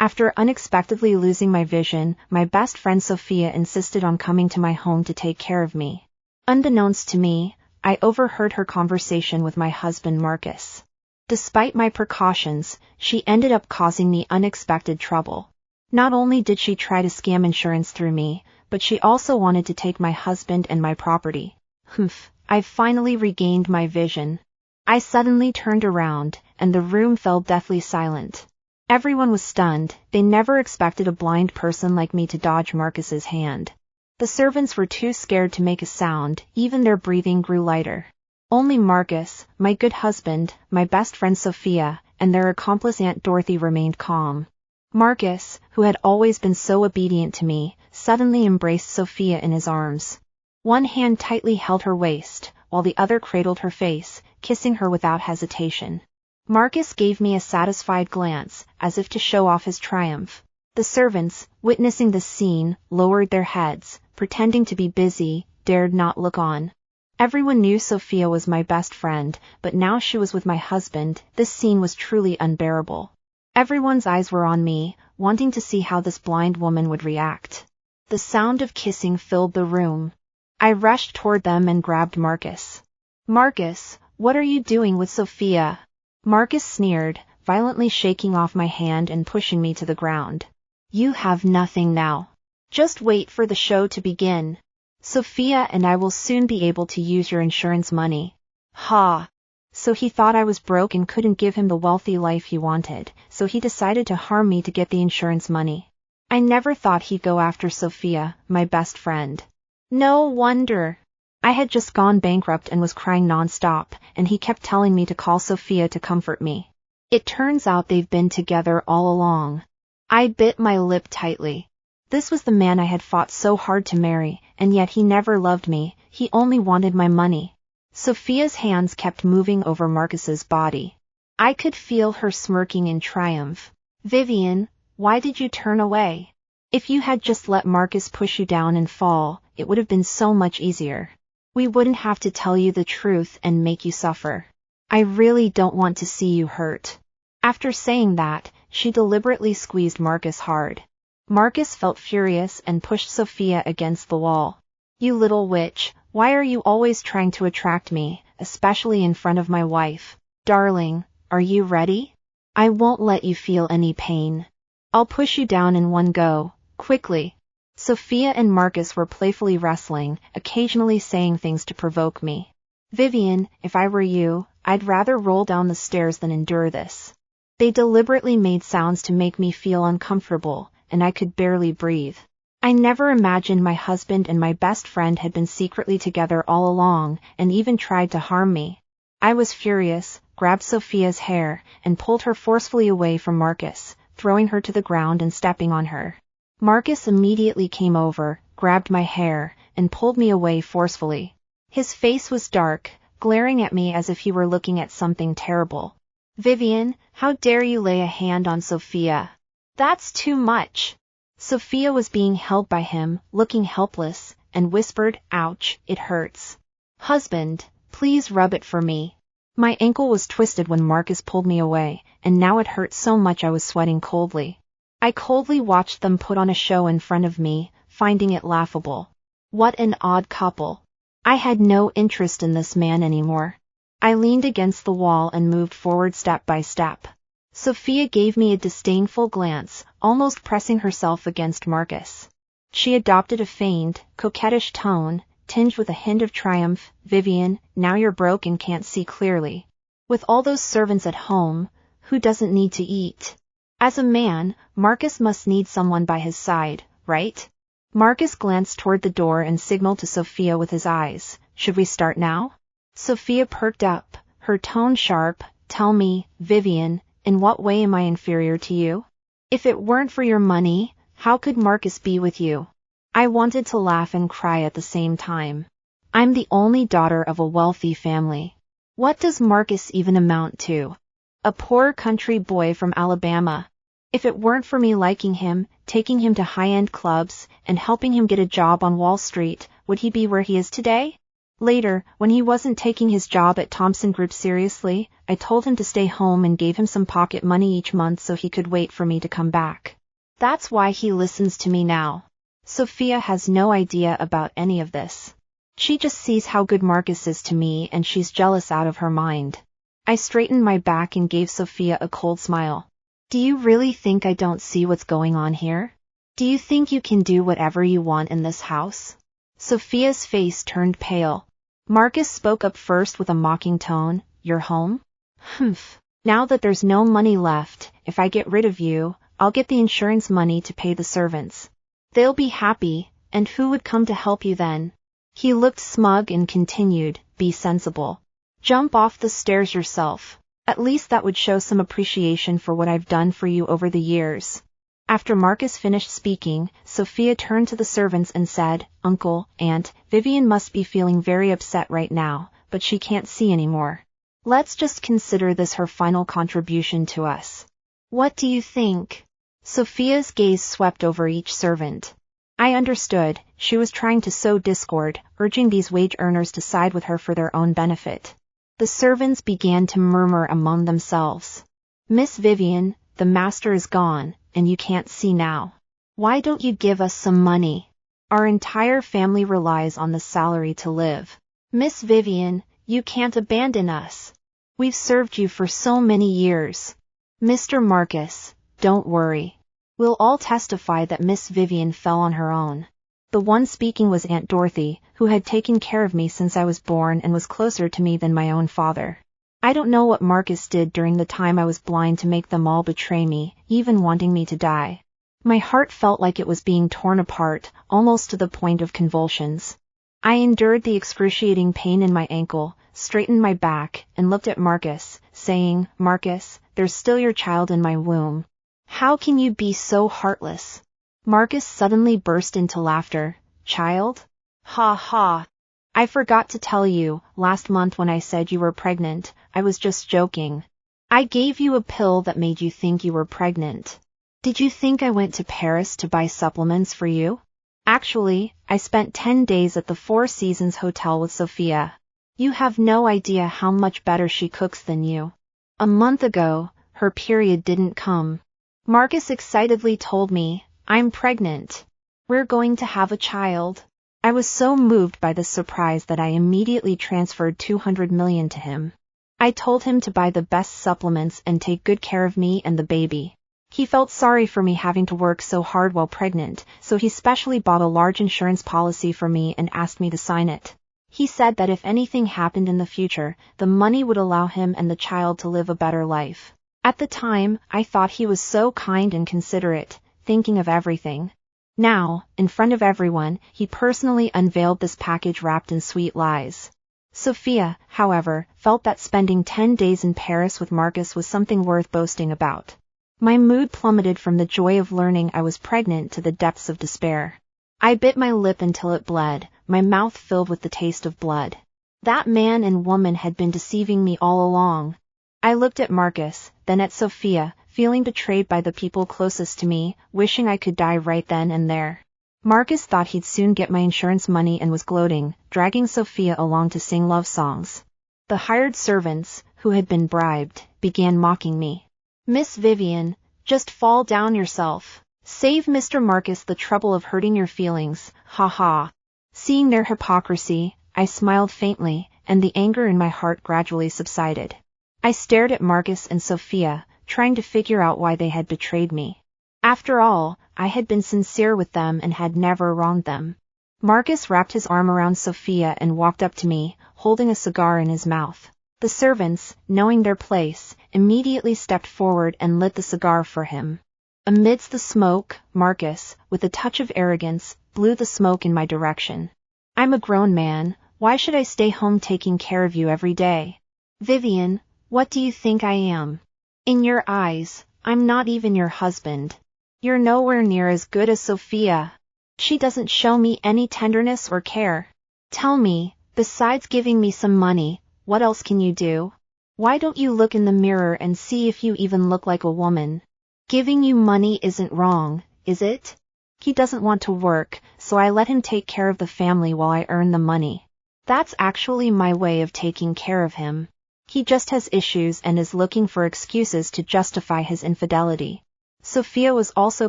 After unexpectedly losing my vision, my best friend Sophia insisted on coming to my home to take care of me. Unbeknownst to me, I overheard her conversation with my husband Marcus. Despite my precautions, she ended up causing me unexpected trouble. Not only did she try to scam insurance through me, but she also wanted to take my husband and my property. Humph, I've finally regained my vision. I suddenly turned around, and the room fell deathly silent. Everyone was stunned. They never expected a blind person like me to dodge Marcus's hand. The servants were too scared to make a sound, even their breathing grew lighter. Only Marcus, my good husband, my best friend Sophia, and their accomplice Aunt Dorothy remained calm. Marcus, who had always been so obedient to me, suddenly embraced Sophia in his arms. One hand tightly held her waist, while the other cradled her face, kissing her without hesitation. Marcus gave me a satisfied glance, as if to show off his triumph. The servants, witnessing this scene, lowered their heads, pretending to be busy, dared not look on. Everyone knew Sophia was my best friend, but now she was with my husband. This scene was truly unbearable. Everyone's eyes were on me, wanting to see how this blind woman would react. The sound of kissing filled the room. I rushed toward them and grabbed Marcus. "Marcus, what are you doing with Sophia?" Marcus sneered, violently shaking off my hand and pushing me to the ground. "You have nothing now. Just wait for the show to begin. Sophia and I will soon be able to use your insurance money." Ha! So he thought I was broke and couldn't give him the wealthy life he wanted, so he decided to harm me to get the insurance money. I never thought he'd go after Sophia, my best friend. No wonder. I had just gone bankrupt and was crying non-stop, and he kept telling me to call Sophia to comfort me. It turns out they've been together all along. I bit my lip tightly. This was the man I had fought so hard to marry, and yet he never loved me, he only wanted my money. Sophia's hands kept moving over Marcus's body. I could feel her smirking in triumph. "Vivian, why did you turn away? If you had just let Marcus push you down and fall, it would have been so much easier. We wouldn't have to tell you the truth and make you suffer. I really don't want to see you hurt." After saying that, she deliberately squeezed Marcus hard. Marcus felt furious and pushed Sophia against the wall. "You little witch, why are you always trying to attract me, especially in front of my wife? Darling, are you ready? I won't let you feel any pain. I'll push you down in one go, quickly." Sophia and Marcus were playfully wrestling, occasionally saying things to provoke me. "Vivian, if I were you, I'd rather roll down the stairs than endure this." They deliberately made sounds to make me feel uncomfortable, and I could barely breathe. I never imagined my husband and my best friend had been secretly together all along, and even tried to harm me. I was furious, grabbed Sophia's hair, and pulled her forcefully away from Marcus, throwing her to the ground and stepping on her. Marcus immediately came over, grabbed my hair, and pulled me away forcefully. His face was dark, glaring at me as if he were looking at something terrible. "Vivian, how dare you lay a hand on Sophia? That's too much." Sophia was being held by him, looking helpless, and whispered, "Ouch, it hurts. Husband, please rub it for me." My ankle was twisted when Marcus pulled me away, and now it hurt so much I was sweating coldly. I coldly watched them put on a show in front of me, finding it laughable. What an odd couple. I had no interest in this man anymore. I leaned against the wall and moved forward step by step. Sophia gave me a disdainful glance, almost pressing herself against Marcus. She adopted a feigned, coquettish tone, tinged with a hint of triumph. "Vivian, now you're broke and can't see clearly. With all those servants at home, who doesn't need to eat? As a man, Marcus must need someone by his side, right?" Marcus glanced toward the door and signaled to Sophia with his eyes. "Should we start now?" Sophia perked up, her tone sharp. "Tell me, Vivian, in what way am I inferior to you? If it weren't for your money, how could Marcus be with you?" I wanted to laugh and cry at the same time. I'm the only daughter of a wealthy family. What does Marcus even amount to? A poor country boy from Alabama. If it weren't for me liking him, taking him to high-end clubs, and helping him get a job on Wall Street, would he be where he is today? Later, when he wasn't taking his job at Thompson Group seriously, I told him to stay home and gave him some pocket money each month so he could wait for me to come back. That's why he listens to me now. Sophia has no idea about any of this. She just sees how good Marcus is to me and she's jealous out of her mind. I straightened my back and gave Sophia a cold smile. Do you really think I don't see what's going on here? Do you think you can do whatever you want in this house? Sophia's face turned pale. Marcus spoke up first with a mocking tone. You're home? Humph. Now that there's no money left, if I get rid of you, I'll get the insurance money to pay the servants. They'll be happy, and who would come to help you then? He looked smug and continued, be sensible. Jump off the stairs yourself. At least that would show some appreciation for what I've done for you over the years. After Marcus finished speaking, Sophia turned to the servants and said, Uncle, Aunt, Vivian must be feeling very upset right now, but she can't see anymore. Let's just consider this her final contribution to us. What do you think? Sophia's gaze swept over each servant. I understood, she was trying to sow discord, urging these wage earners to side with her for their own benefit. The servants began to murmur among themselves. Miss Vivian, the master is gone, and you can't see now. Why don't you give us some money? Our entire family relies on the salary to live. Miss Vivian, you can't abandon us. We've served you for so many years. Mr. Marcus, don't worry. We'll all testify that Miss Vivian fell on her own. The one speaking was Aunt Dorothy, who had taken care of me since I was born and was closer to me than my own father. I don't know what Marcus did during the time I was blind to make them all betray me, even wanting me to die. My heart felt like it was being torn apart, almost to the point of convulsions. I endured the excruciating pain in my ankle, straightened my back, and looked at Marcus, saying, Marcus, there's still your child in my womb. How can you be so heartless? Marcus suddenly burst into laughter. Child? Ha ha. I forgot to tell you, last month when I said you were pregnant, I was just joking. I gave you a pill that made you think you were pregnant. Did you think I went to Paris to buy supplements for you? Actually, I spent 10 days at the Four Seasons Hotel with Sophia. You have no idea how much better she cooks than you. A month ago, her period didn't come. Marcus excitedly told me, I'm pregnant. We're going to have a child. I was so moved by this surprise that I immediately transferred $200 million to him. I told him to buy the best supplements and take good care of me and the baby. He felt sorry for me having to work so hard while pregnant, so he specially bought a large insurance policy for me and asked me to sign it. He said that if anything happened in the future, the money would allow him and the child to live a better life. At the time, I thought he was so kind and considerate, thinking of everything. Now, in front of everyone, he personally unveiled this package wrapped in sweet lies. Sophia, however, felt that spending 10 days in Paris with Marcus was something worth boasting about. My mood plummeted from the joy of learning I was pregnant to the depths of despair. I bit my lip until it bled, my mouth filled with the taste of blood. That man and woman had been deceiving me all along. I looked at Marcus, then at Sophia, feeling betrayed by the people closest to me, wishing I could die right then and there. Marcus thought he'd soon get my insurance money and was gloating, dragging Sophia along to sing love songs. The hired servants, who had been bribed, began mocking me. Miss Vivian, just fall down yourself. Save Mr. Marcus the trouble of hurting your feelings, ha ha. Seeing their hypocrisy, I smiled faintly, and the anger in my heart gradually subsided. I stared at Marcus and Sophia, trying to figure out why they had betrayed me. After all, I had been sincere with them and had never wronged them. Marcus wrapped his arm around Sophia and walked up to me, holding a cigar in his mouth. The servants, knowing their place, immediately stepped forward and lit the cigar for him. Amidst the smoke, Marcus, with a touch of arrogance, blew the smoke in my direction. I'm a grown man, why should I stay home taking care of you every day? Vivian, what do you think I am? In your eyes, I'm not even your husband. You're nowhere near as good as Sophia. She doesn't show me any tenderness or care. Tell me, besides giving me some money, what else can you do? Why don't you look in the mirror and see if you even look like a woman? Giving you money isn't wrong, is it? He doesn't want to work, so I let him take care of the family while I earn the money. That's actually my way of taking care of him. He just has issues and is looking for excuses to justify his infidelity. Sophia was also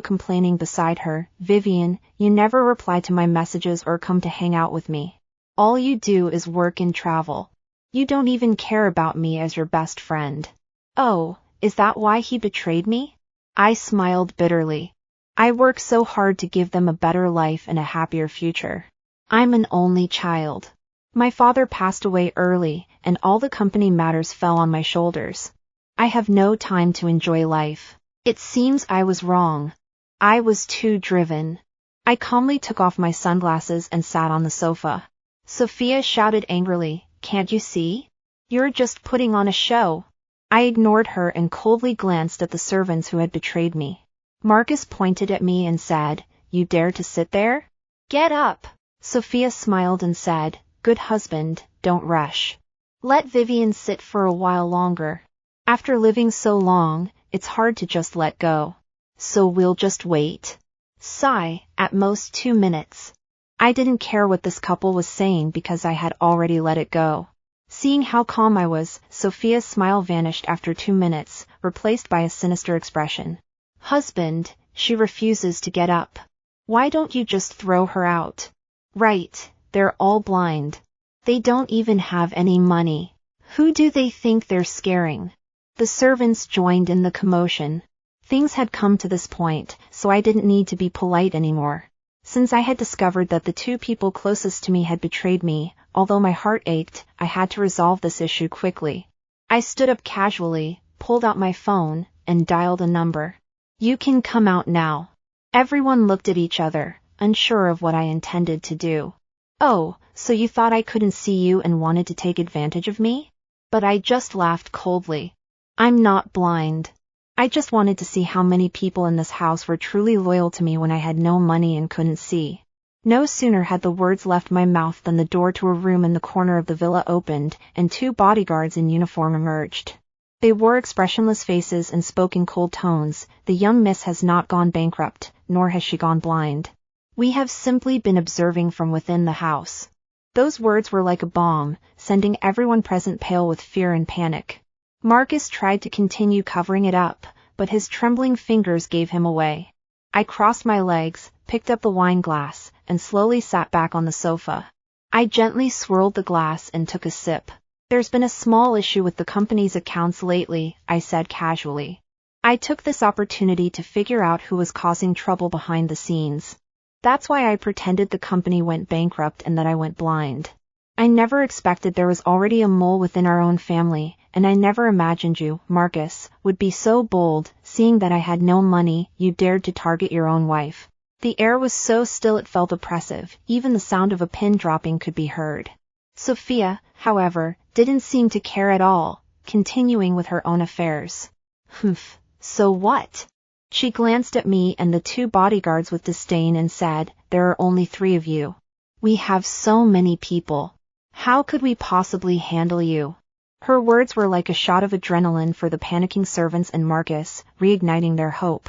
complaining beside her. Vivian, you never reply to my messages or come to hang out with me. All you do is work and travel. You don't even care about me as your best friend. Oh, is that why he betrayed me? I smiled bitterly. I work so hard to give them a better life and a happier future. I'm an only child. My father passed away early, and all the company matters fell on my shoulders. I have no time to enjoy life. It seems I was wrong. I was too driven. I calmly took off my sunglasses and sat on the sofa. Sophia shouted angrily, "Can't you see? You're just putting on a show." I ignored her and coldly glanced at the servants who had betrayed me. Marcus pointed at me and said, "You dare to sit there? Get up." Sophia smiled and said, "Good husband, don't rush. Let Vivian sit for a while longer. After living so long, it's hard to just let go. So we'll just wait. Sigh, at most 2 minutes." I didn't care what this couple was saying because I had already let it go. Seeing how calm I was, Sophia's smile vanished after 2 minutes, replaced by a sinister expression. "Husband, she refuses to get up. Why don't you just throw her out?" "Right, they're all blind. They don't even have any money. Who do they think they're scaring?" The servants joined in the commotion. Things had come to this point, so I didn't need to be polite anymore. Since I had discovered that the two people closest to me had betrayed me, although my heart ached, I had to resolve this issue quickly. I stood up casually, pulled out my phone, and dialed a number. "You can come out now." Everyone looked at each other, unsure of what I intended to do. "Oh, so you thought I couldn't see you and wanted to take advantage of me?" But I just laughed coldly. "I'm not blind. I just wanted to see how many people in this house were truly loyal to me when I had no money and couldn't see." No sooner had the words left my mouth than the door to a room in the corner of the villa opened, and 2 bodyguards in uniform emerged. They wore expressionless faces and spoke in cold tones. "The young miss has not gone bankrupt, nor has she gone blind. We have simply been observing from within the house." Those words were like a bomb, sending everyone present pale with fear and panic. Marcus tried to continue covering it up, but his trembling fingers gave him away. I crossed my legs, picked up the wine glass, and slowly sat back on the sofa. I gently swirled the glass and took a sip. "There's been a small issue with the company's accounts lately," I said casually. I took this opportunity to figure out who was causing trouble behind the scenes. That's why I pretended the company went bankrupt and that I went blind. I never expected there was already a mole within our own family, and I never imagined you, Marcus, would be so bold. Seeing that I had no money, you dared to target your own wife. The air was so still it felt oppressive, even the sound of a pin dropping could be heard. Sophia, however, didn't seem to care at all, continuing with her own affairs. "Humph, so what?" She glanced at me and the 2 bodyguards with disdain and said, "There are only 3 of you. We have so many people. How could we possibly handle you?" Her words were like a shot of adrenaline for the panicking servants and Marcus, reigniting their hope.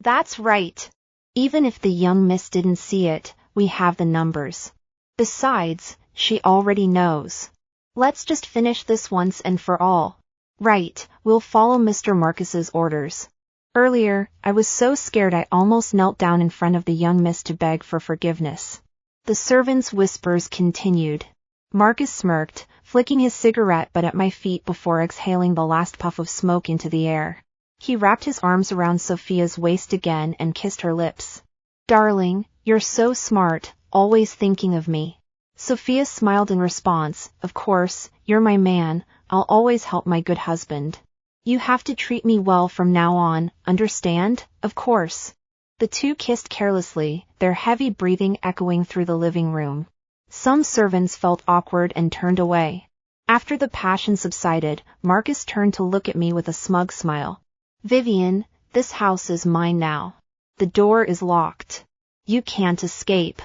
"That's right. Even if the young miss didn't see it, we have the numbers. Besides, she already knows. Let's just finish this once and for all." "Right, we'll follow Mr. Marcus's orders." Earlier, I was so scared I almost knelt down in front of the young miss to beg for forgiveness. The servants' whispers continued. Marcus smirked, flicking his cigarette butt at my feet before exhaling the last puff of smoke into the air. He wrapped his arms around Sophia's waist again and kissed her lips. "Darling, you're so smart, always thinking of me." Sophia smiled in response. "Of course, you're my man, I'll always help my good husband. You have to treat me well from now on, understand?" "Of course." The 2 kissed carelessly, their heavy breathing echoing through the living room. Some servants felt awkward and turned away. After the passion subsided, Marcus turned to look at me with a smug smile. "Vivian, this house is mine now. The door is locked. You can't escape.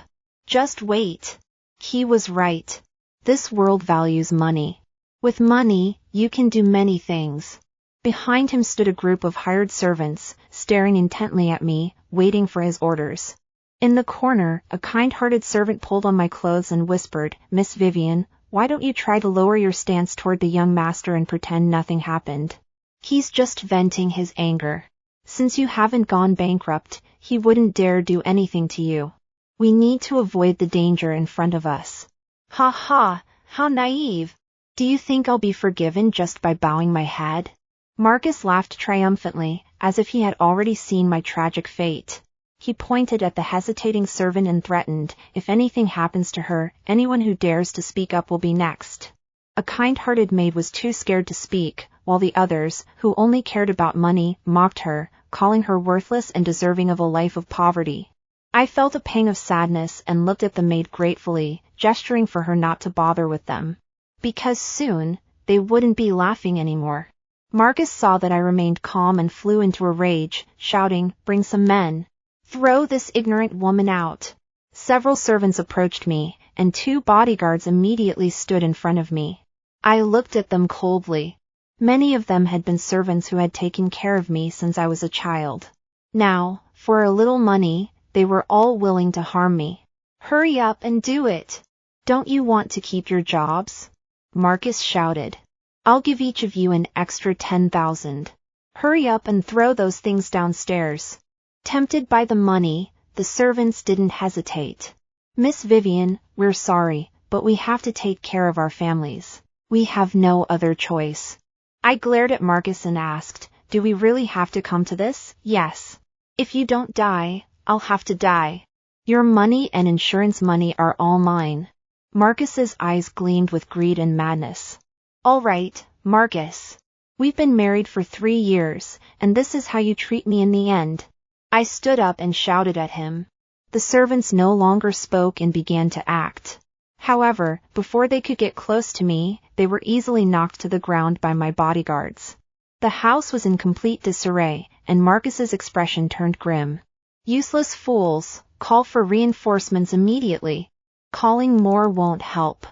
Just wait." He was right. This world values money. With money, you can do many things. Behind him stood a group of hired servants, staring intently at me, waiting for his orders. In the corner, a kind-hearted servant pulled on my clothes and whispered, "Miss Vivian, Why don't you try to lower your stance toward the young master and pretend nothing happened? He's just venting his anger. Since you haven't gone bankrupt, he wouldn't dare do anything to you. We need to avoid the danger in front of us. Ha ha, how naive. Do you think I'll be forgiven just by bowing my head? Marcus laughed triumphantly, as if he had already seen my tragic fate. He pointed at the hesitating servant and threatened, if anything happens to her, anyone who dares to speak up will be next. A kind-hearted maid was too scared to speak, while the others, who only cared about money, mocked her, calling her worthless and deserving of a life of poverty. I felt a pang of sadness and looked at the maid gratefully, gesturing for her not to bother with them. Because soon, they wouldn't be laughing anymore. Marcus saw that I remained calm and flew into a rage, shouting, "Bring some men! Throw this ignorant woman out!" Several servants approached me, and 2 bodyguards immediately stood in front of me. I looked at them coldly. Many of them had been servants who had taken care of me since I was a child. Now, for a little money, they were all willing to harm me. "Hurry up and do it! Don't you want to keep your jobs?" Marcus shouted. "I'll give each of you an extra 10,000. Hurry up and throw those things downstairs." Tempted by the money, the servants didn't hesitate. "Miss Vivian, we're sorry, but we have to take care of our families. We have no other choice." I glared at Marcus and asked, "Do we really have to come to this?" "Yes. If you don't die, I'll have to die. Your money and insurance money are all mine." Marcus's eyes gleamed with greed and madness. "All right, Marcus. We've been married for 3 years, and this is how you treat me in the end." I stood up and shouted at him. The servants no longer spoke and began to act. However, before they could get close to me, they were easily knocked to the ground by my bodyguards. The house was in complete disarray, and Marcus's expression turned grim. "Useless fools, call for reinforcements immediately. Calling more won't help.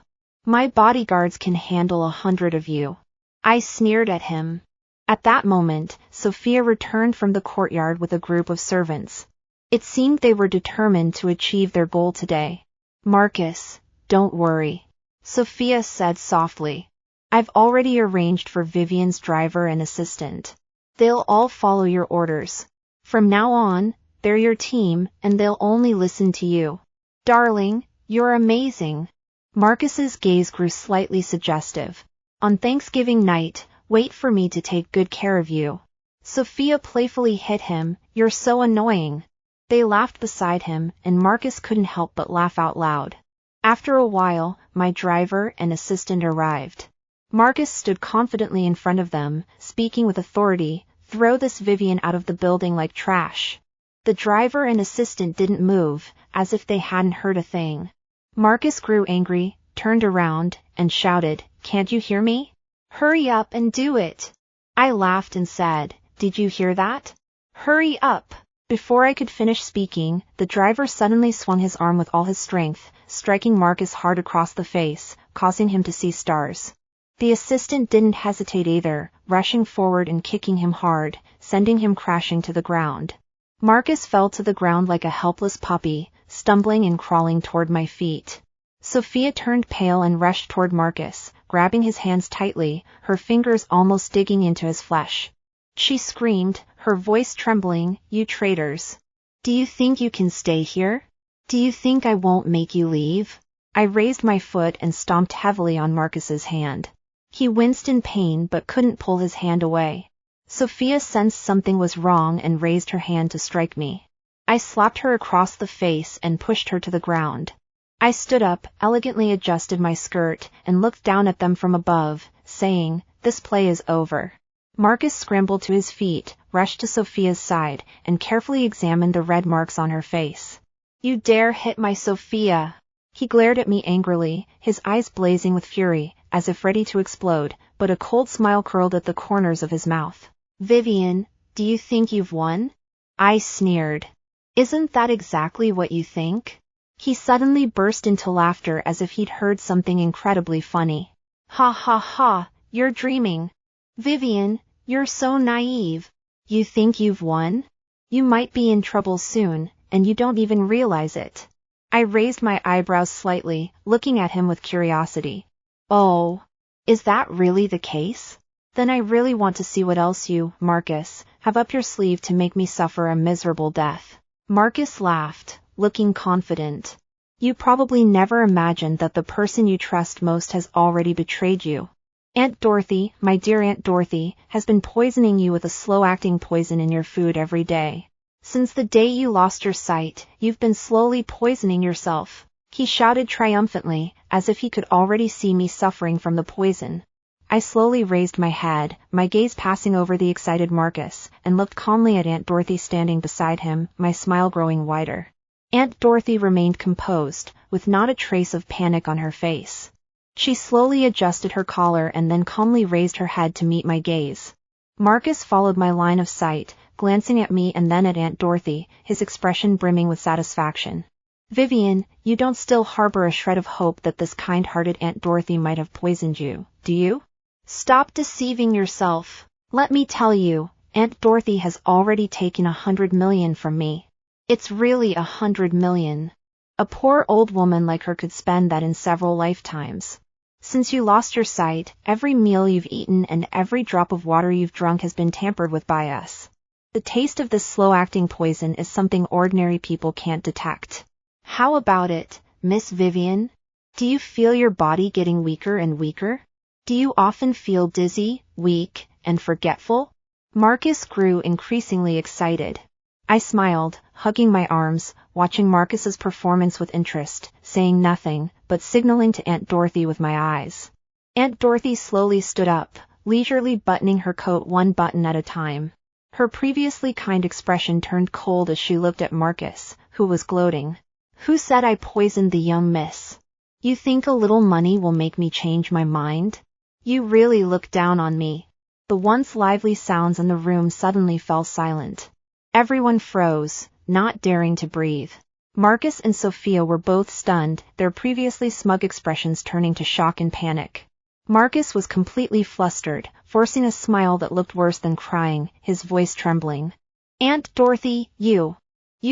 My bodyguards can handle 100 of you." I sneered at him. At that moment, Sophia returned from the courtyard with a group of servants. It seemed they were determined to achieve their goal today. "Marcus, don't worry," Sophia said softly. "I've already arranged for Vivian's driver and assistant. They'll all follow your orders. From now on, they're your team, and they'll only listen to you." "Darling, you're amazing." Marcus's gaze grew slightly suggestive. "On Thanksgiving night, wait for me to take good care of you." Sophia playfully hit him, "You're so annoying." They laughed beside him, and Marcus couldn't help but laugh out loud. After a while, my driver and assistant arrived. Marcus stood confidently in front of them, speaking with authority, "Throw this Vivian out of the building like trash." The driver and assistant didn't move, as if they hadn't heard a thing. Marcus grew angry, turned around, and shouted, "Can't you hear me? Hurry up and do it." I laughed and said, "Did you hear that? Hurry up." Before I could finish speaking, the driver suddenly swung his arm with all his strength, striking Marcus hard across the face, causing him to see stars. The assistant didn't hesitate either, rushing forward and kicking him hard, sending him crashing to the ground. Marcus fell to the ground like a helpless puppy, stumbling and crawling toward my feet. Sophia turned pale and rushed toward Marcus, grabbing his hands tightly, her fingers almost digging into his flesh. She screamed, her voice trembling, "You traitors! Do you think you can stay here? Do you think I won't make you leave?" I raised my foot and stomped heavily on Marcus's hand. He winced in pain but couldn't pull his hand away. Sophia sensed something was wrong and raised her hand to strike me. I slapped her across the face and pushed her to the ground. I stood up, elegantly adjusted my skirt, and looked down at them from above, saying, "This play is over." Marcus scrambled to his feet, rushed to Sophia's side, and carefully examined the red marks on her face. "You dare hit my Sophia!" He glared at me angrily, his eyes blazing with fury, as if ready to explode, but a cold smile curled at the corners of his mouth. "Vivian, do you think you've won?" I sneered. "Isn't that exactly what you think?" He suddenly burst into laughter as if he'd heard something incredibly funny. "Ha ha ha, you're dreaming. Vivian, you're so naive. You think you've won? You might be in trouble soon, and you don't even realize it." I raised my eyebrows slightly, looking at him with curiosity. Oh, is that really the case? Then I really want to see what else you, Marcus, have up your sleeve to make me suffer a miserable death. Marcus laughed, looking confident. You probably never imagined that the person you trust most has already betrayed you. Aunt Dorothy, my dear Aunt Dorothy, has been poisoning you with a slow-acting poison in your food every day. Since the day you lost your sight, you've been slowly poisoning yourself. He shouted triumphantly, as if he could already see me suffering from the poison. I slowly raised my head, my gaze passing over the excited Marcus, and looked calmly at Aunt Dorothy standing beside him, my smile growing wider. Aunt Dorothy remained composed, with not a trace of panic on her face. She slowly adjusted her collar and then calmly raised her head to meet my gaze. Marcus followed my line of sight, glancing at me and then at Aunt Dorothy, his expression brimming with satisfaction. Vivian, you don't still harbor a shred of hope that this kind-hearted Aunt Dorothy might have poisoned you, do you? Stop deceiving yourself. Let me tell you, Aunt Dorothy has already taken 100 million from me. It's really 100 million. A poor old woman like her could spend that in several lifetimes. Since you lost your sight, every meal you've eaten and every drop of water you've drunk has been tampered with by us. The taste of this slow-acting poison is something ordinary people can't detect. How about it, Miss Vivian? Do you feel your body getting weaker and weaker? Do you often feel dizzy, weak, and forgetful? Marcus grew increasingly excited. I smiled, hugging my arms, watching Marcus's performance with interest, saying nothing, but signaling to Aunt Dorothy with my eyes. Aunt Dorothy slowly stood up, leisurely buttoning her coat one button at a time. Her previously kind expression turned cold as she looked at Marcus, who was gloating. Who said I poisoned the young miss? You think a little money will make me change my mind? You really look down on me. The once lively sounds in the room suddenly fell silent. Everyone froze, not daring to breathe. Marcus and Sophia were both stunned, their previously smug expressions turning to shock and panic. Marcus was completely flustered, forcing a smile that looked worse than crying, his voice trembling. Aunt Dorothy, you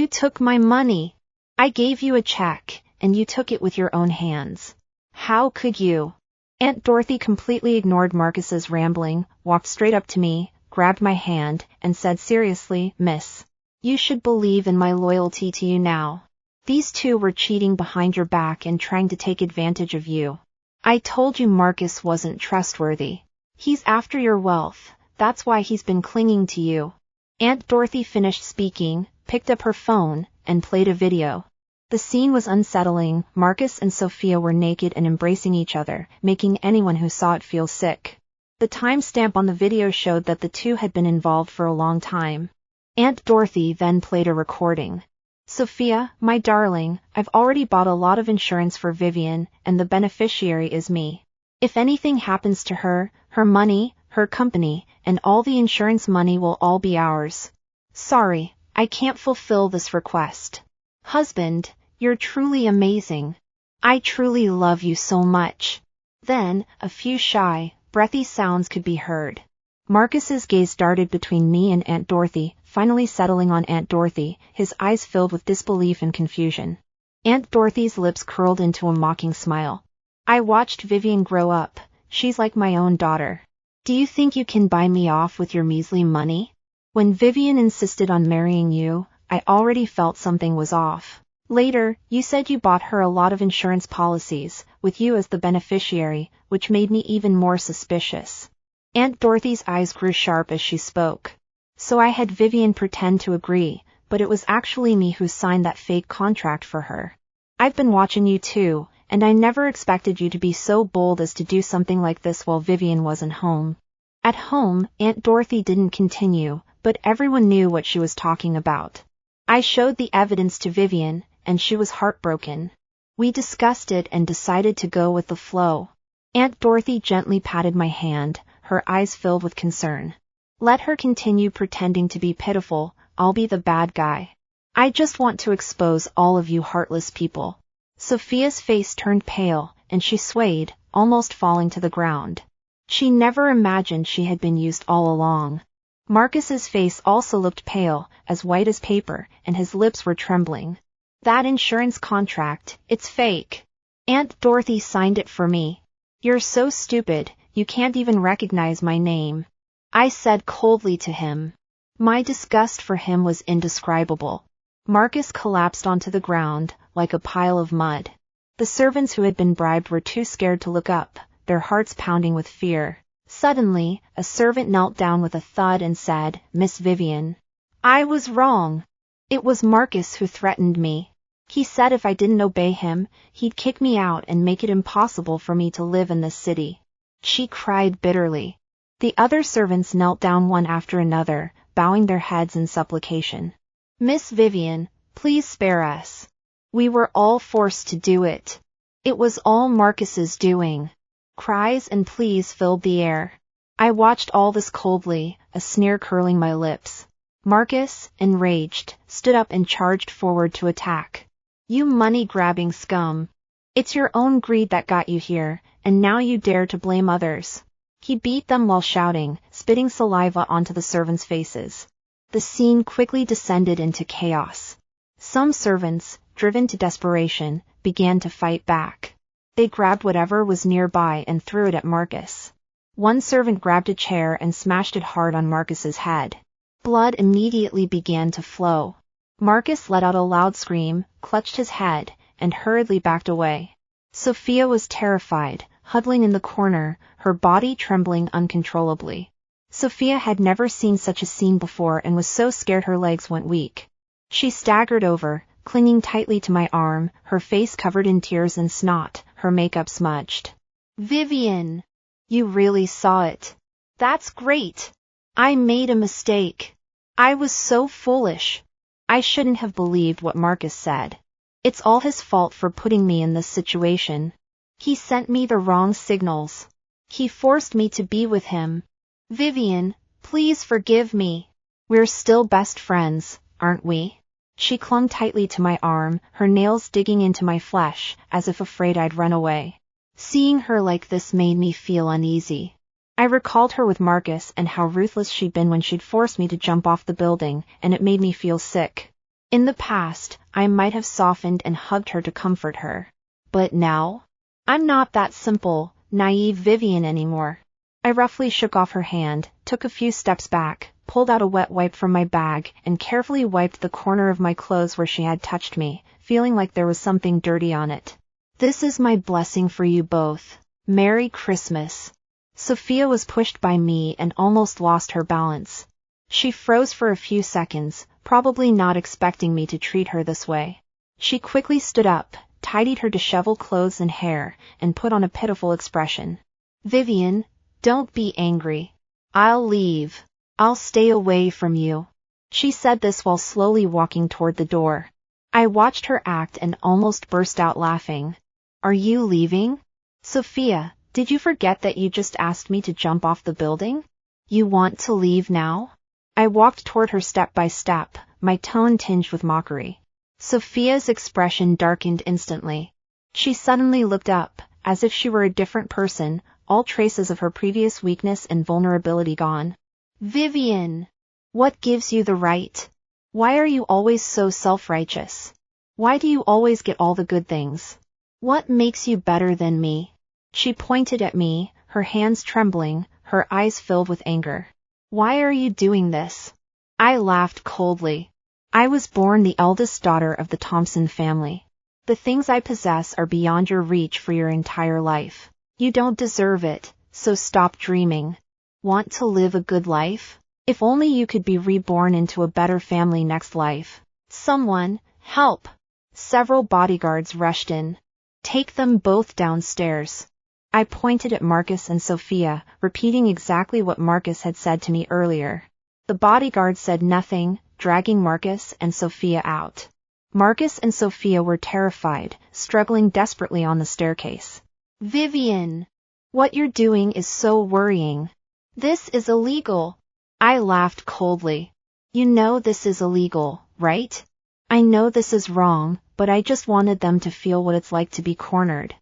took my money. I gave you a check, and you took it with your own hands. How could you? Aunt Dorothy completely ignored Marcus's rambling, walked straight up to me, grabbed my hand, and said seriously, Miss, you should believe in my loyalty to you now. These two were cheating behind your back and trying to take advantage of you. I told you Marcus wasn't trustworthy. He's after your wealth, that's why he's been clinging to you. Aunt Dorothy finished speaking, picked up her phone, and played a video. The scene was unsettling. Marcus and Sophia were naked and embracing each other, making anyone who saw it feel sick. The timestamp on the video showed that the two had been involved for a long time. Aunt Dorothy then played a recording. Sophia, my darling, I've already bought a lot of insurance for Vivian, and the beneficiary is me. If anything happens to her, her money, her company, and all the insurance money will all be ours. Sorry, I can't fulfill this request. Husband, you're truly amazing. I truly love you so much. Then, a few shy, breathy sounds could be heard. Marcus's gaze darted between me and Aunt Dorothy, finally settling on Aunt Dorothy, his eyes filled with disbelief and confusion. Aunt Dorothy's lips curled into a mocking smile. I watched Vivian grow up. She's like my own daughter. Do you think you can buy me off with your measly money? When Vivian insisted on marrying you, I already felt something was off. Later, you said you bought her a lot of insurance policies, with you as the beneficiary, which made me even more suspicious. Aunt Dorothy's eyes grew sharp as she spoke. So I had Vivian pretend to agree, but it was actually me who signed that fake contract for her. I've been watching you too, and I never expected you to be so bold as to do something like this while Vivian wasn't home. At home, Aunt Dorothy didn't continue, but everyone knew what she was talking about. I showed the evidence to Vivian, and she was heartbroken. We discussed it and decided to go with the flow. Aunt Dorothy gently patted my hand, her eyes filled with concern. Let her continue pretending to be pitiful, I'll be the bad guy. I just want to expose all of you heartless people. Sophia's face turned pale, and she swayed, almost falling to the ground. She never imagined she had been used all along. Marcus's face also looked pale, as white as paper, and his lips were trembling. That insurance contract, it's fake. Aunt Dorothy signed it for me. You're so stupid, you can't even recognize my name, I said coldly to him. My disgust for him was indescribable. Marcus collapsed onto the ground, like a pile of mud. The servants who had been bribed were too scared to look up, their hearts pounding with fear. Suddenly, a servant knelt down with a thud and said, "Miss Vivian, I was wrong. It was Marcus who threatened me. He said if I didn't obey him, he'd kick me out and make it impossible for me to live in this city." She cried bitterly. The other servants knelt down one after another, bowing their heads in supplication. "Miss Vivian, please spare us. We were all forced to do it. It was all Marcus's doing." Cries and pleas filled the air. I watched all this coldly, a sneer curling my lips. Marcus, enraged, stood up and charged forward to attack. "You money-grabbing scum. It's your own greed that got you here, and now you dare to blame others." He beat them while shouting, spitting saliva onto the servants' faces. The scene quickly descended into chaos. Some servants, driven to desperation, began to fight back. They grabbed whatever was nearby and threw it at Marcus. One servant grabbed a chair and smashed it hard on Marcus's head. Blood immediately began to flow. Marcus let out a loud scream, clutched his head, and hurriedly backed away. Sophia was terrified, huddling in the corner, her body trembling uncontrollably. Sophia had never seen such a scene before and was so scared her legs went weak. She staggered over, clinging tightly to my arm, her face covered in tears and snot, her makeup smudged. "Vivian! You really saw it. That's great. I made a mistake. I was so foolish. I shouldn't have believed what Marcus said. It's all his fault for putting me in this situation. He sent me the wrong signals. He forced me to be with him. Vivian, please forgive me. We're still best friends, aren't we?" She clung tightly to my arm, her nails digging into my flesh, as if afraid I'd run away. Seeing her like this made me feel uneasy. I recalled her with Marcus and how ruthless she'd been when she'd forced me to jump off the building, and it made me feel sick. In the past, I might have softened and hugged her to comfort her. But now? I'm not that simple, naive Vivian anymore. I roughly shook off her hand, took a few steps back, pulled out a wet wipe from my bag, and carefully wiped the corner of my clothes where she had touched me, feeling like there was something dirty on it. "This is my blessing for you both. Merry Christmas." Sophia was pushed by me and almost lost her balance. She froze for a few seconds, probably not expecting me to treat her this way. She quickly stood up, tidied her disheveled clothes and hair, and put on a pitiful expression. "Vivian, don't be angry. I'll leave. I'll stay away from you." She said this while slowly walking toward the door. I watched her act and almost burst out laughing. "Are you leaving? Sophia, did you forget that you just asked me to jump off the building? You want to leave now?" I walked toward her step by step, my tone tinged with mockery. Sophia's expression darkened instantly. She suddenly looked up, as if she were a different person, all traces of her previous weakness and vulnerability gone. "Vivian! What gives you the right? Why are you always so self-righteous? Why do you always get all the good things? What makes you better than me?" She pointed at me, her hands trembling, her eyes filled with anger. "Why are you doing this?" I laughed coldly. I was born the eldest daughter of the Thompson family. The things I possess are beyond your reach for your entire life. You don't deserve it, so stop dreaming. Want to live a good life? If only you could be reborn into a better family next life. Someone, help! Several bodyguards rushed in. "Take them both downstairs." I pointed at Marcus and Sophia, repeating exactly what Marcus had said to me earlier. The bodyguard said nothing, dragging Marcus and Sophia out. Marcus and Sophia were terrified, struggling desperately on the staircase. "Vivian! What you're doing is so worrying. This is illegal." I laughed coldly. "You know this is illegal, right? I know this is wrong, but I just wanted them to feel what it's like to be cornered."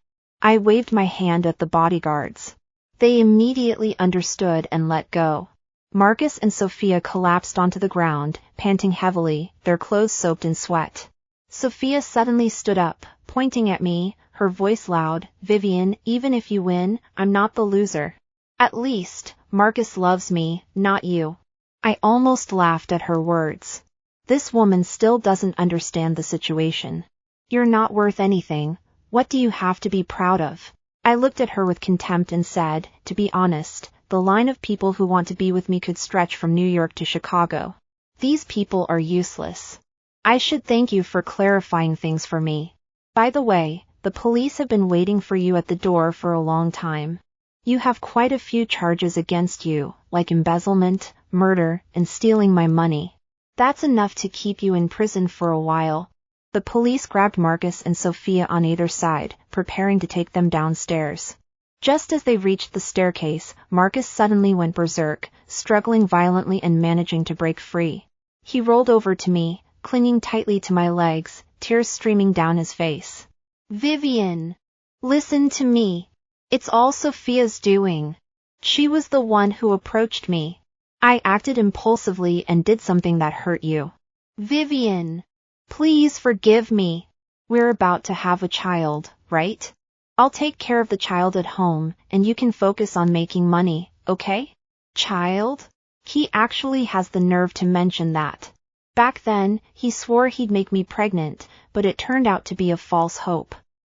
I waved my hand at the bodyguards. They immediately understood and let go. Marcus and Sophia collapsed onto the ground, panting heavily, their clothes soaked in sweat. Sophia suddenly stood up, pointing at me, her voice loud. Vivian, even if you win, I'm not the loser. At least, Marcus loves me, not you. I almost laughed at her words. This woman still doesn't understand the situation. You're not worth anything. What do you have to be proud of? I looked at her with contempt and said, to be honest, the line of people who want to be with me could stretch from New York to Chicago. These people are useless. I should thank you for clarifying things for me. By the way, the police have been waiting for you at the door for a long time. You have quite a few charges against you, like embezzlement, murder, and stealing my money. That's enough to keep you in prison for a while. The police grabbed Marcus and Sophia on either side, preparing to take them downstairs. Just as they reached the staircase, Marcus suddenly went berserk, struggling violently and managing to break free. He rolled over to me, clinging tightly to my legs, tears streaming down his face. Vivian! Listen to me. It's all Sophia's doing. She was the one who approached me. I acted impulsively and did something that hurt you. Vivian! Please forgive me. We're about to have a child, right? I'll take care of the child at home, and you can focus on making money, okay? Child? He actually has the nerve to mention that. Back then, he swore he'd make me pregnant, but it turned out to be a false hope.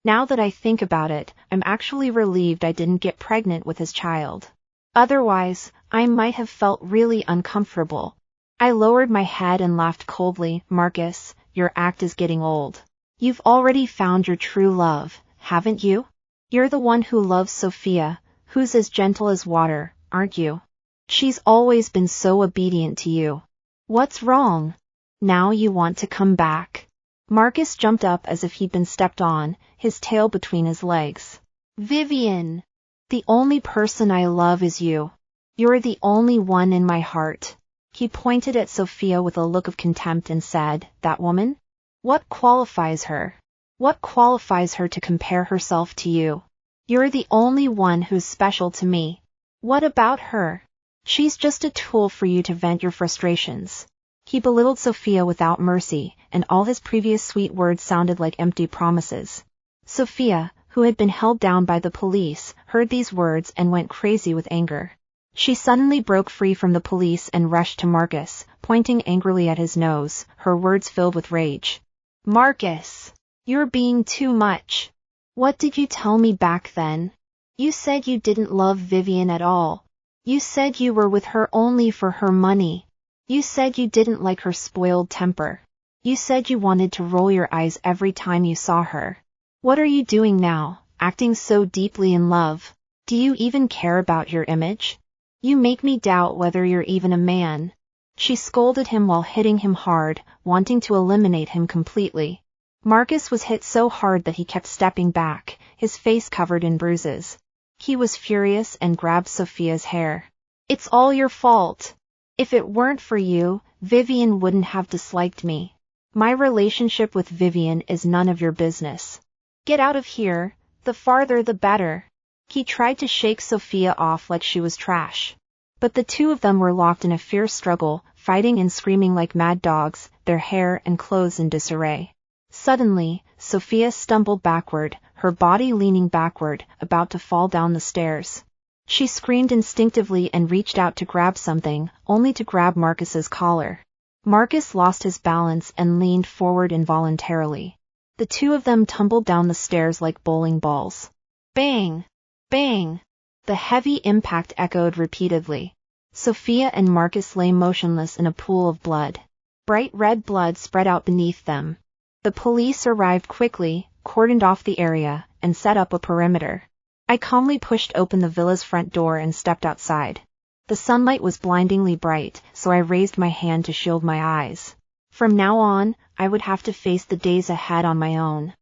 Now that I think about it, I'm actually relieved I didn't get pregnant with his child. Otherwise, I might have felt really uncomfortable. I lowered my head and laughed coldly. Marcus, your act is getting old. You've already found your true love, haven't you? You're the one who loves Sophia, who's as gentle as water, aren't you? She's always been so obedient to you. What's wrong? Now you want to come back. Marcus jumped up as if he'd been stepped on, his tail between his legs. Vivian! The only person I love is you. You're the only one in my heart. He pointed at Sophia with a look of contempt and said, that woman? What qualifies her? What qualifies her to compare herself to you? You're the only one who's special to me. What about her? She's just a tool for you to vent your frustrations. He belittled Sophia without mercy, and all his previous sweet words sounded like empty promises. Sophia, who had been held down by the police, heard these words and went crazy with anger. She suddenly broke free from the police and rushed to Marcus, pointing angrily at his nose, her words filled with rage. Marcus! You're being too much. What did you tell me back then? You said you didn't love Vivian at all. You said you were with her only for her money. You said you didn't like her spoiled temper. You said you wanted to roll your eyes every time you saw her. What are you doing now, acting so deeply in love? Do you even care about your image? You make me doubt whether you're even a man. She scolded him while hitting him hard, wanting to eliminate him completely. Marcus was hit so hard that he kept stepping back, his face covered in bruises. He was furious and grabbed Sophia's hair. It's all your fault. If it weren't for you, Vivian wouldn't have disliked me. My relationship with Vivian is none of your business. Get out of here, the farther the better. He tried to shake Sophia off like she was trash. But the two of them were locked in a fierce struggle, fighting and screaming like mad dogs, their hair and clothes in disarray. Suddenly, Sophia stumbled backward, her body leaning backward, about to fall down the stairs. She screamed instinctively and reached out to grab something, only to grab Marcus's collar. Marcus lost his balance and leaned forward involuntarily. The two of them tumbled down the stairs like bowling balls. Bang! Bang! The heavy impact echoed repeatedly. Sophia and Marcus lay motionless in a pool of blood. Bright red blood spread out beneath them. The police arrived quickly, cordoned off the area, and set up a perimeter. I calmly pushed open the villa's front door and stepped outside. The sunlight was blindingly bright, so I raised my hand to shield my eyes. From now on, I would have to face the days ahead on my own.